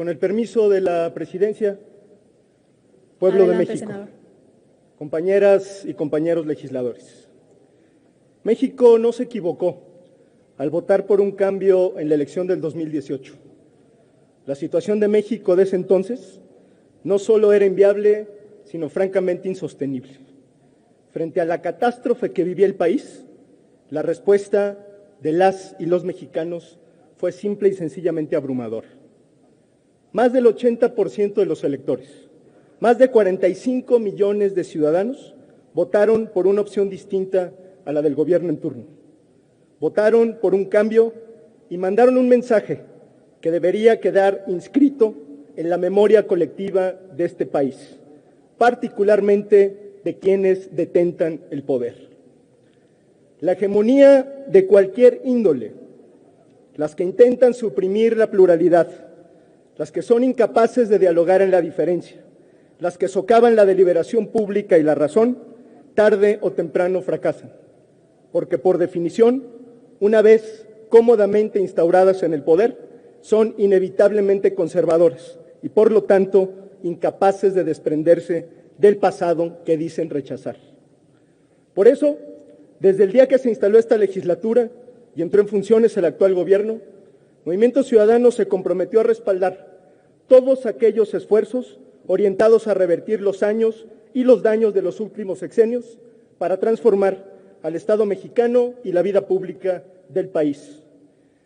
Con el permiso de la presidencia, pueblo de México, senador. Compañeras y compañeros legisladores. México no se equivocó al votar por un cambio en la elección del 2018. La situación de México de ese entonces no solo era inviable, sino francamente insostenible. Frente a la catástrofe que vivía el país, la respuesta de las y los mexicanos fue simple y sencillamente abrumadora. Más del 80% de los electores, más de 45 millones de ciudadanos votaron por una opción distinta a la del gobierno en turno. Votaron por un cambio y mandaron un mensaje que debería quedar inscrito en la memoria colectiva de este país, particularmente de quienes detentan el poder. La hegemonía de cualquier índole, las que intentan suprimir la pluralidad, las que son incapaces de dialogar en la diferencia, las que socavan la deliberación pública y la razón, tarde o temprano fracasan, porque por definición, una vez cómodamente instauradas en el poder, son inevitablemente conservadoras y por lo tanto incapaces de desprenderse del pasado que dicen rechazar. Por eso, desde el día que se instaló esta legislatura y entró en funciones el actual gobierno, Movimiento Ciudadano se comprometió a respaldar todos aquellos esfuerzos orientados a revertir los años y los daños de los últimos sexenios para transformar al Estado mexicano y la vida pública del país.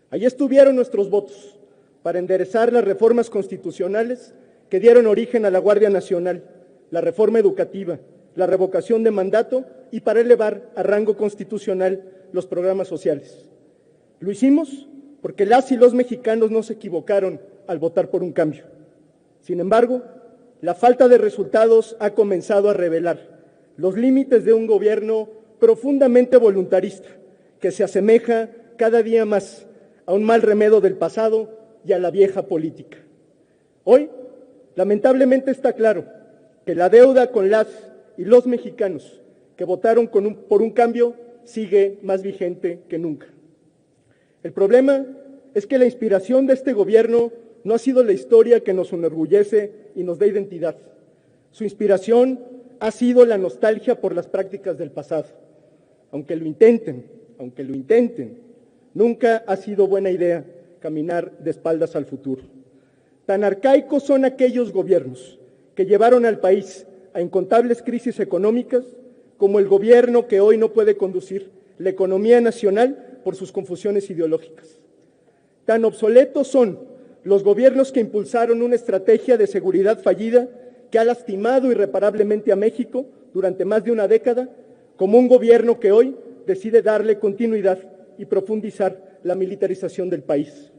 Allí estuvieron nuestros votos para enderezar las reformas constitucionales que dieron origen a la Guardia Nacional, la reforma educativa, la revocación de mandato y para elevar a rango constitucional los programas sociales. Lo hicimos porque las y los mexicanos no se equivocaron al votar por un cambio. Sin embargo, la falta de resultados ha comenzado a revelar los límites de un gobierno profundamente voluntarista que se asemeja cada día más a un mal remedio del pasado y a la vieja política. Hoy, lamentablemente está claro que la deuda con las y los mexicanos que votaron por un cambio sigue más vigente que nunca. El problema es que la inspiración de este gobierno no ha sido la historia que nos enorgullece y nos da identidad. Su inspiración ha sido la nostalgia por las prácticas del pasado. Aunque lo intenten, nunca ha sido buena idea caminar de espaldas al futuro. Tan arcaicos son aquellos gobiernos que llevaron al país a incontables crisis económicas como el gobierno que hoy no puede conducir la economía nacional por sus confusiones ideológicas. Tan obsoletos son los gobiernos que impulsaron una estrategia de seguridad fallida que ha lastimado irreparablemente a México durante más de una década, como un gobierno que hoy decide darle continuidad y profundizar la militarización del país.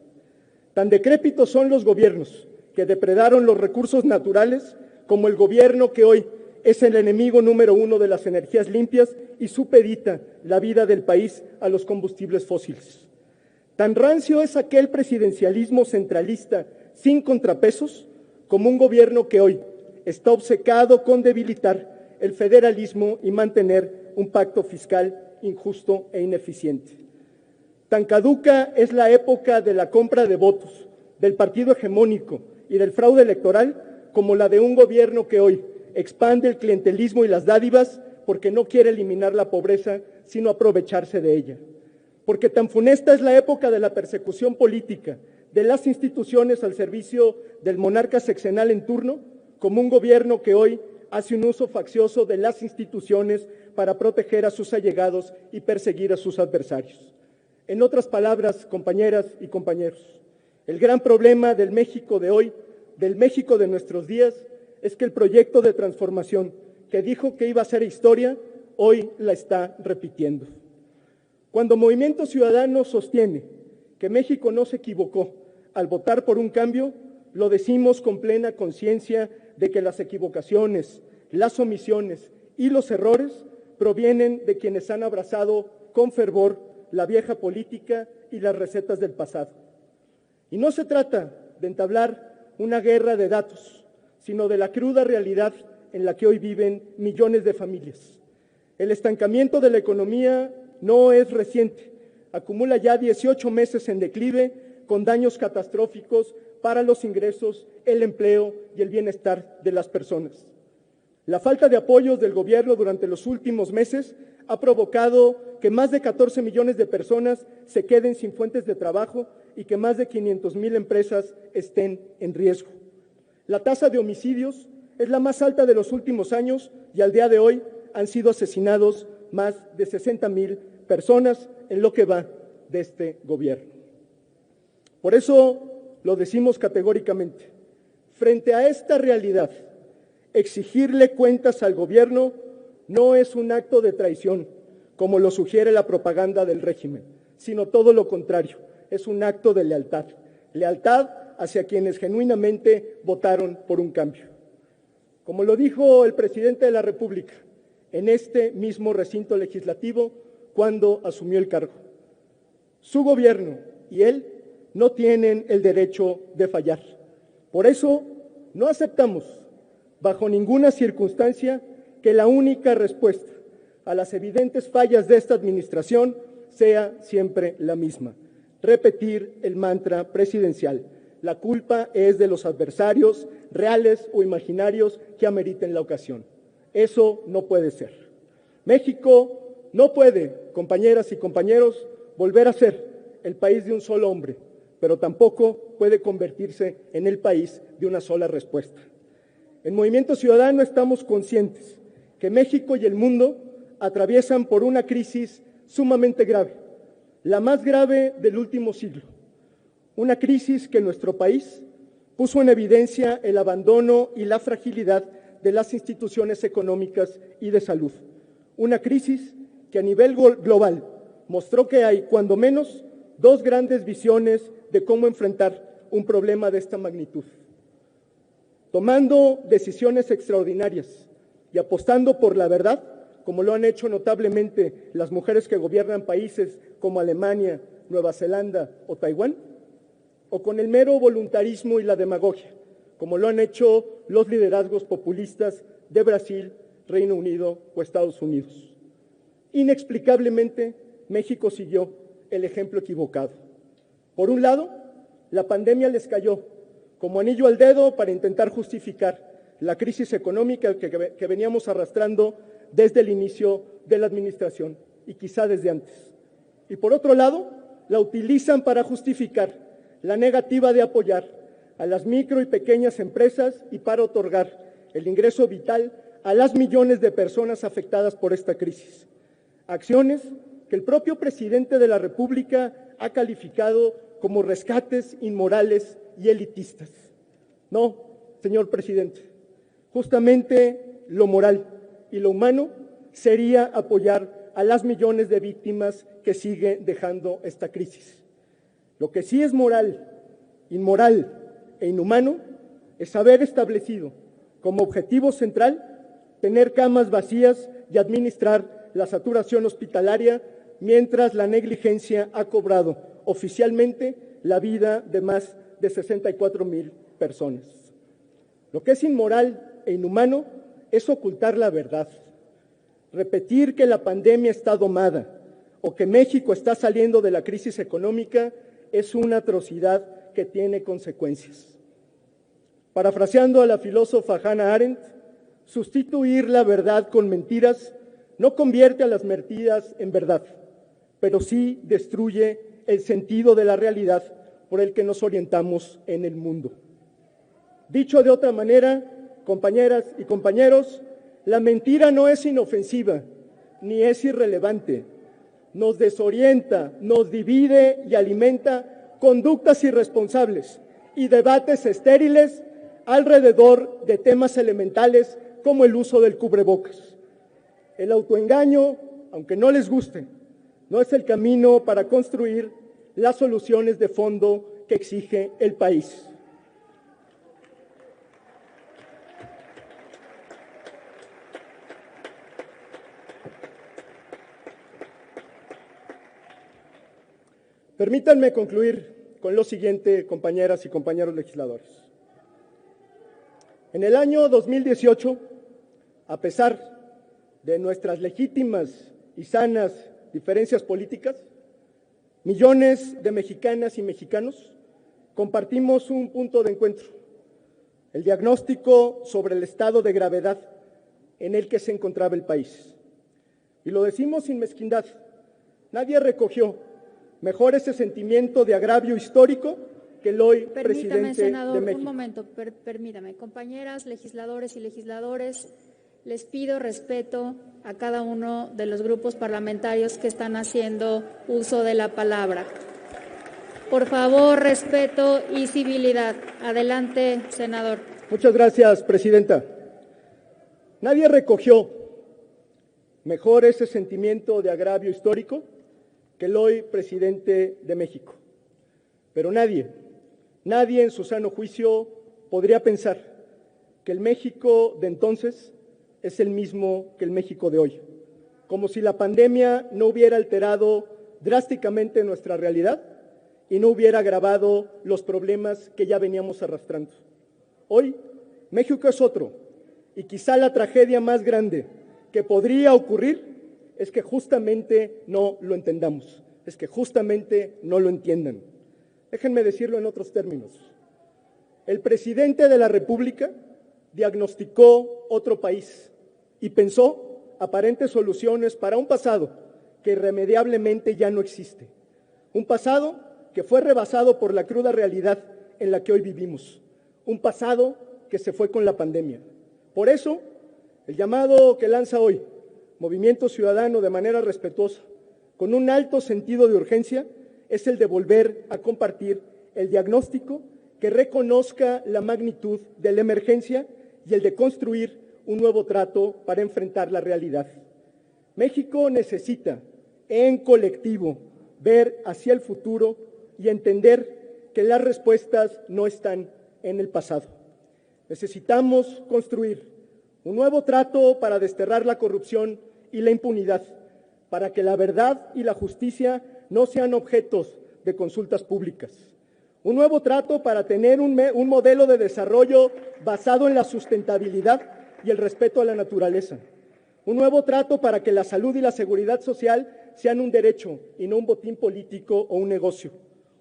Tan decrépitos son los gobiernos que depredaron los recursos naturales como el gobierno que hoy es el enemigo número uno de las energías limpias y supedita la vida del país a los combustibles fósiles. Tan rancio es aquel presidencialismo centralista sin contrapesos como un gobierno que hoy está obcecado con debilitar el federalismo y mantener un pacto fiscal injusto e ineficiente. Tan caduca es la época de la compra de votos, del partido hegemónico y del fraude electoral como la de un gobierno que hoy expande el clientelismo y las dádivas porque no quiere eliminar la pobreza, sino aprovecharse de ella. Porque tan funesta es la época de la persecución política de las instituciones al servicio del monarca sexenal en turno, como un gobierno que hoy hace un uso faccioso de las instituciones para proteger a sus allegados y perseguir a sus adversarios. En otras palabras, compañeras y compañeros, el gran problema del México de hoy, del México de nuestros días, es que el proyecto de transformación que dijo que iba a ser historia, hoy la está repitiendo. Cuando Movimiento Ciudadano sostiene que México no se equivocó al votar por un cambio, lo decimos con plena conciencia de que las equivocaciones, las omisiones y los errores provienen de quienes han abrazado con fervor la vieja política y las recetas del pasado. Y no se trata de entablar una guerra de datos, sino de la cruda realidad en la que hoy viven millones de familias. El estancamiento de la economía no es reciente, acumula ya 18 meses en declive con daños catastróficos para los ingresos, el empleo y el bienestar de las personas. La falta de apoyos del gobierno durante los últimos meses ha provocado que más de 14 millones de personas se queden sin fuentes de trabajo y que más de 500,000 empresas estén en riesgo. La tasa de homicidios es la más alta de los últimos años y al día de hoy han sido asesinados más de 60,000 personas en lo que va de este gobierno. Por eso lo decimos categóricamente, frente a esta realidad, exigirle cuentas al gobierno no es un acto de traición, como lo sugiere la propaganda del régimen, sino todo lo contrario, es un acto de lealtad, lealtad hacia quienes genuinamente votaron por un cambio. Como lo dijo el presidente de la República en este mismo recinto legislativo cuando asumió el cargo, su gobierno y él no tienen el derecho de fallar. Por eso no aceptamos bajo ninguna circunstancia que la única respuesta a las evidentes fallas de esta administración sea siempre la misma: repetir el mantra presidencial. La culpa es de los adversarios, reales o imaginarios, que ameriten la ocasión. Eso no puede ser. México no puede, compañeras y compañeros, volver a ser el país de un solo hombre, pero tampoco puede convertirse en el país de una sola respuesta. En Movimiento Ciudadano estamos conscientes que México y el mundo atraviesan por una crisis sumamente grave, la más grave del último siglo. Una crisis que en nuestro país puso en evidencia el abandono y la fragilidad de las instituciones económicas y de salud. Una crisis que a nivel global mostró que hay, cuando menos, dos grandes visiones de cómo enfrentar un problema de esta magnitud. Tomando decisiones extraordinarias y apostando por la verdad, como lo han hecho notablemente las mujeres que gobiernan países como Alemania, Nueva Zelanda o Taiwán, o con el mero voluntarismo y la demagogia, como lo han hecho los liderazgos populistas de Brasil, Reino Unido o Estados Unidos. Inexplicablemente, México siguió el ejemplo equivocado. Por un lado, la pandemia les cayó como anillo al dedo para intentar justificar la crisis económica que veníamos arrastrando desde el inicio de la administración y quizá desde antes. Y por otro lado, la utilizan para justificar la negativa de apoyar a las micro y pequeñas empresas y para otorgar el ingreso vital a las millones de personas afectadas por esta crisis. Acciones que el propio presidente de la República ha calificado como rescates inmorales y elitistas. No, señor presidente, justamente lo moral y lo humano sería apoyar a las millones de víctimas que sigue dejando esta crisis. Lo que sí es moral, inmoral e inhumano es haber establecido como objetivo central tener camas vacías y administrar la saturación hospitalaria mientras la negligencia ha cobrado oficialmente la vida de más de 64,000 personas. Lo que es inmoral e inhumano es ocultar la verdad, repetir que la pandemia está domada o que México está saliendo de la crisis económica es una atrocidad que tiene consecuencias. Parafraseando a la filósofa Hannah Arendt, sustituir la verdad con mentiras no convierte a las mentiras en verdad, pero sí destruye el sentido de la realidad por el que nos orientamos en el mundo. Dicho de otra manera, compañeras y compañeros, la mentira no es inofensiva ni es irrelevante. Nos desorienta, nos divide y alimenta conductas irresponsables y debates estériles alrededor de temas elementales como el uso del cubrebocas. El autoengaño, aunque no les guste, no es el camino para construir las soluciones de fondo que exige el país. Permítanme concluir con lo siguiente, compañeras y compañeros legisladores. En el año 2018, a pesar de nuestras legítimas y sanas diferencias políticas, millones de mexicanas y mexicanos compartimos un punto de encuentro, el diagnóstico sobre el estado de gravedad en el que se encontraba el país. Y lo decimos sin mezquindad. Nadie recogió mejor ese sentimiento de agravio histórico que el hoy presidente senador, de México. Un momento, permítame. Compañeras, legisladores y legisladores, les pido respeto a cada uno de los grupos parlamentarios que están haciendo uso de la palabra. Por favor, respeto y civilidad. Adelante, senador. Muchas gracias, presidenta. Nadie recogió mejor ese sentimiento de agravio histórico que el hoy presidente de México. Pero nadie en su sano juicio podría pensar que el México de entonces es el mismo que el México de hoy, como si la pandemia no hubiera alterado drásticamente nuestra realidad y no hubiera agravado los problemas que ya veníamos arrastrando. Hoy, México es otro, y quizá la tragedia más grande que podría ocurrir es que justamente no lo entendamos, es que justamente no lo entiendan. Déjenme decirlo en otros términos. El presidente de la República diagnosticó otro país y pensó aparentes soluciones para un pasado que irremediablemente ya no existe. Un pasado que fue rebasado por la cruda realidad en la que hoy vivimos. Un pasado que se fue con la pandemia. Por eso, el llamado que lanza hoy Movimiento Ciudadano de manera respetuosa, con un alto sentido de urgencia, es el de volver a compartir el diagnóstico que reconozca la magnitud de la emergencia y el de construir un nuevo trato para enfrentar la realidad. México necesita, en colectivo, ver hacia el futuro y entender que las respuestas no están en el pasado. Necesitamos construir un nuevo trato para desterrar la corrupción y la impunidad, para que la verdad y la justicia no sean objetos de consultas públicas. Un nuevo trato para tener un modelo de desarrollo basado en la sustentabilidad y el respeto a la naturaleza. Un nuevo trato para que la salud y la seguridad social sean un derecho y no un botín político o un negocio.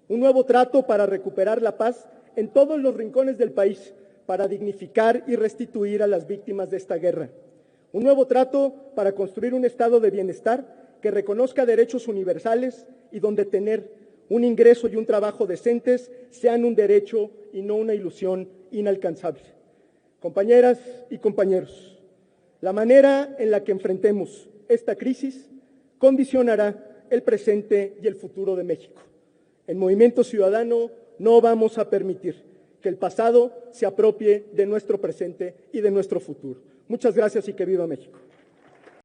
Un nuevo trato para recuperar la paz en todos los rincones del país, para dignificar y restituir a las víctimas de esta guerra. Un nuevo trato para construir un estado de bienestar que reconozca derechos universales y donde tener un ingreso y un trabajo decentes sean un derecho y no una ilusión inalcanzable. Compañeras y compañeros, la manera en la que enfrentemos esta crisis condicionará el presente y el futuro de México. En Movimiento Ciudadano no vamos a permitir que el pasado se apropie de nuestro presente y de nuestro futuro. Muchas gracias y que viva México.